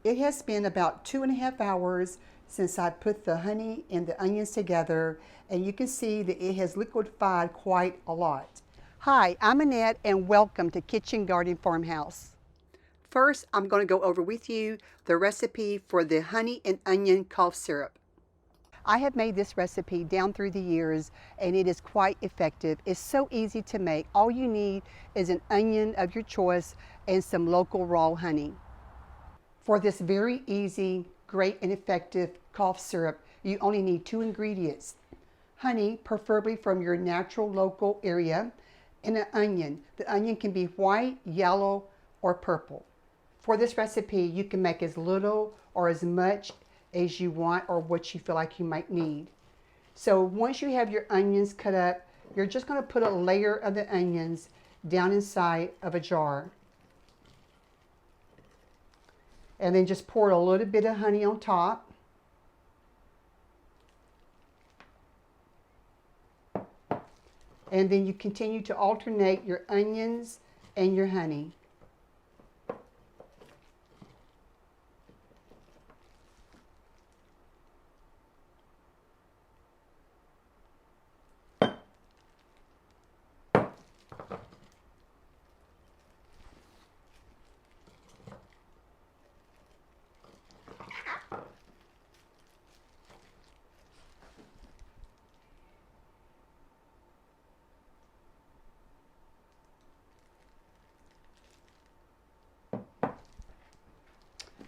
It has been about 2.5 hours since I put the honey and the onions together, and you can see that it has liquefied quite a lot. Hi, I'm Annette, and welcome to Kitchen Garden Farmhouse. First, I'm going to go over with you the recipe for the honey and onion cough syrup. I have made this recipe down through the years, and it is quite effective. It's so easy to make. All you need is an onion of your choice and some local raw honey. For this very easy, great, and effective cough syrup, you only need 2 ingredients. Honey, preferably from your natural local area, and an onion. The onion can be white, yellow, or purple. For this recipe, you can make as little or as much as you want or what you feel like you might need. So once you have your onions cut up, you're just going to put a layer of the onions down inside of a jar. And then just pour a little bit of honey on top. And then you continue to alternate your onions and your honey.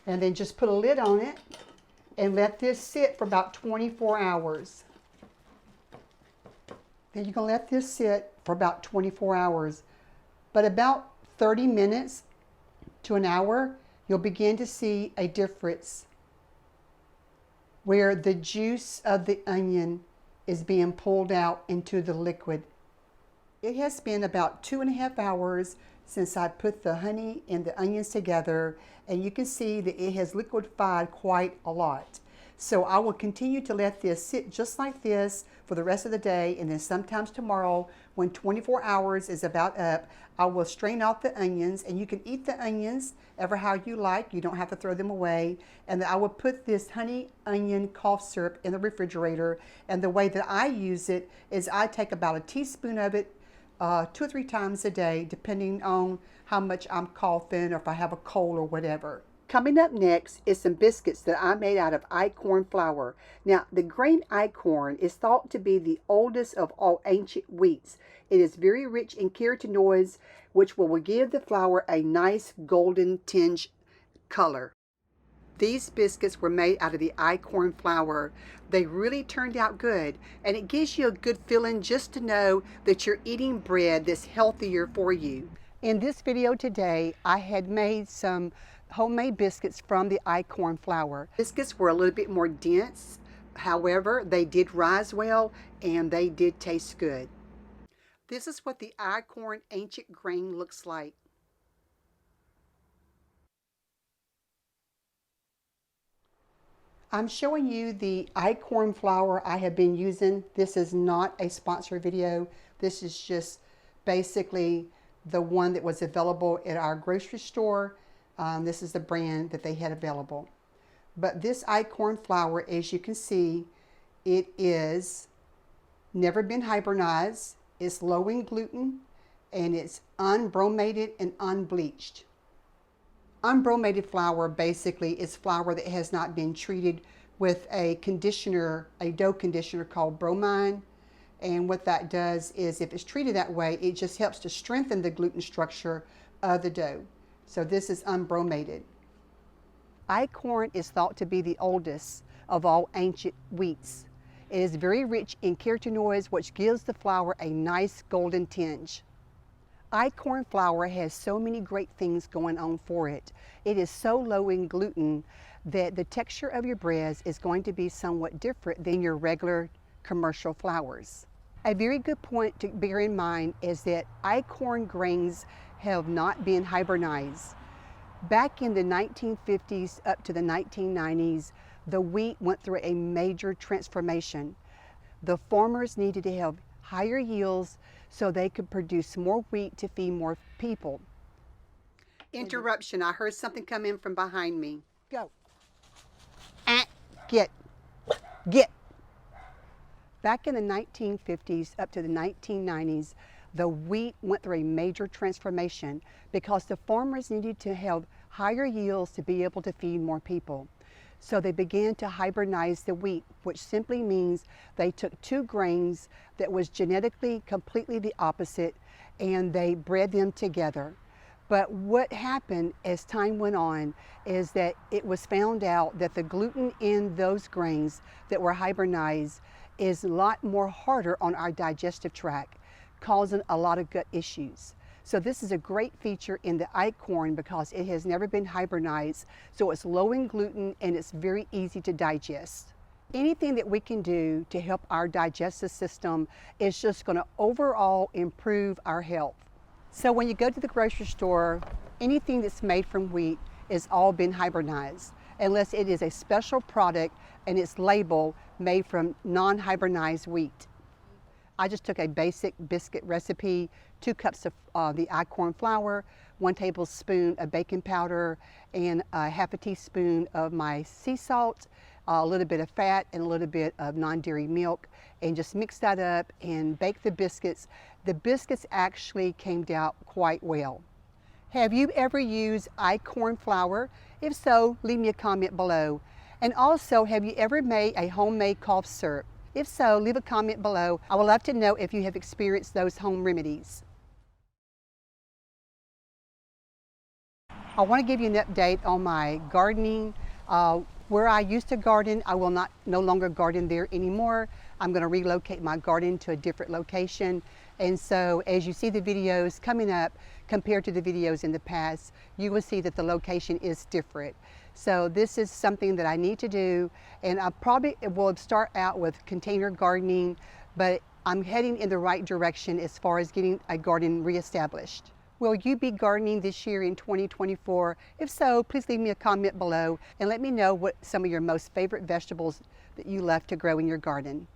And then just put a lid on it and let this sit for about 24 hours. Then you're going to let this sit for about 24 hours. But about 30 minutes to an hour, you'll begin to see a difference where the juice of the onion is being pulled out into the liquid. It has been about 2.5 hours since I put the honey and the onions together, and you can see that it has liquefied quite a lot. So I will continue to let this sit just like this for the rest of the day, and then sometimes tomorrow, when 24 hours is about up, I will strain out the onions, and you can eat the onions ever how you like. You don't have to throw them away. And I will put this honey onion cough syrup in the refrigerator, and the way that I use it is I take about a teaspoon of it 2 or 3 times a day, depending on how much I'm coughing or if I have a cold or whatever. Coming up next is some biscuits that I made out of einkorn flour. Now, the grain einkorn is thought to be the oldest of all ancient wheats. It is very rich in carotenoids, which will give the flour a nice golden tinge color. These biscuits were made out of the einkorn flour. They really turned out good, and it gives you a good feeling just to know that you're eating bread that's healthier for you. In this video today, I had made some homemade biscuits from the einkorn flour. Biscuits were a little bit more dense. However, they did rise well and they did taste good. This is what the einkorn ancient grain looks like. I'm showing you the einkorn flour I have been using. This is not a sponsored video. This is just basically the one that was available at our grocery store. This is the brand that they had available. But this einkorn flour, as you can see, it is never been hybridized. It's low in gluten, and it's unbromated and unbleached. Unbromated flour basically is flour that has not been treated with a conditioner, a dough conditioner called bromine. And what that does is, if it's treated that way, it just helps to strengthen the gluten structure of the dough. So this is unbromated. Einkorn is thought to be the oldest of all ancient wheats. It is very rich in carotenoids, which gives the flour a nice golden tinge. Einkorn flour has so many great things going on for it. It is so low in gluten that the texture of your breads is going to be somewhat different than your regular commercial flours. A very good point to bear in mind is that einkorn grains have not been hybridized. Back in the 1950s up to the 1990s, the wheat went through a major transformation. The farmers needed to have higher yields so they could produce more wheat to feed more people. Interruption. I heard something come in from behind me. Go. Get. Get. Back in the 1950s up to the 1990s, the wheat went through a major transformation because the farmers needed to have higher yields to be able to feed more people. So they began to hybridize the wheat, which simply means they took two grains that was genetically completely the opposite and they bred them together. But what happened as time went on is that it was found out that the gluten in those grains that were hybridized is a lot more harder on our digestive tract, causing a lot of gut issues. So this is a great feature in the Einkorn because it has never been hybridized, so it's low in gluten and it's very easy to digest. Anything that we can do to help our digestive system is just going to overall improve our health. So when you go to the grocery store, anything that's made from wheat is all been hybridized, unless it is a special product and it's labeled made from non-hybridized wheat. I just took a basic biscuit recipe, 2 cups of the Einkorn flour, 1 tablespoon of baking powder, and half a teaspoon of my sea salt, a little bit of fat, and a little bit of non-dairy milk, and just mix that up and bake the biscuits. The biscuits actually came out quite well. Have you ever used Einkorn flour? If so, leave me a comment below. And also, have you ever made a homemade cough syrup? If so, leave a comment below. I would love to know if you have experienced those home remedies. I want to give you an update on my gardening. Where I used to garden, I will no longer garden there anymore. I'm going to relocate my garden to a different location. And so as you see the videos coming up compared to the videos in the past, you will see that the location is different. So this is something that I need to do, and I probably will start out with container gardening, but I'm heading in the right direction as far as getting a garden reestablished. Will you be gardening this year in 2024? If so, please leave me a comment below and let me know what some of your most favorite vegetables that you love to grow in your garden.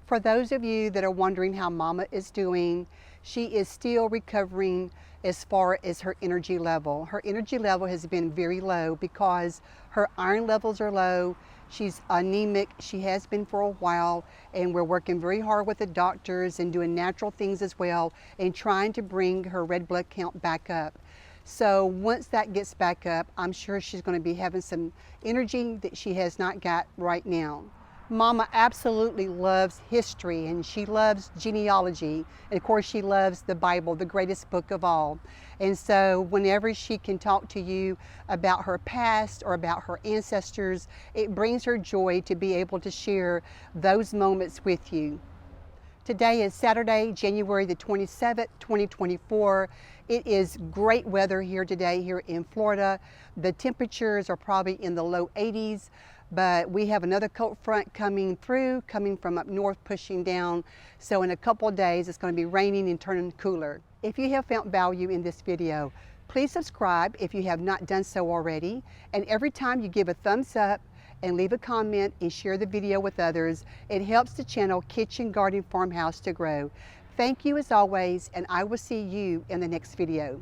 For those of you that are wondering how Mama is doing, she is still recovering as far as her energy level. Her energy level has been very low because her iron levels are low. She's anemic. She has been for a while, and we're working very hard with the doctors and doing natural things as well and trying to bring her red blood count back up. So once that gets back up, I'm sure she's going to be having some energy that she has not got right now. Mama absolutely loves history and she loves genealogy, and of course she loves the Bible, the greatest book of all. And so whenever she can talk to you about her past or about her ancestors, it brings her joy to be able to share those moments with you. Today is Saturday, January the 27th, 2024. It is great weather here today here in Florida. The temperatures are probably in the low 80s. But we have another cold front coming through, coming from up north, pushing down. So in a couple of days, it's going to be raining and turning cooler. If you have found value in this video, please subscribe if you have not done so already. And every time you give a thumbs up and leave a comment and share the video with others, it helps the channel Kitchen Garden Farmhouse to grow. Thank you as always, and I will see you in the next video.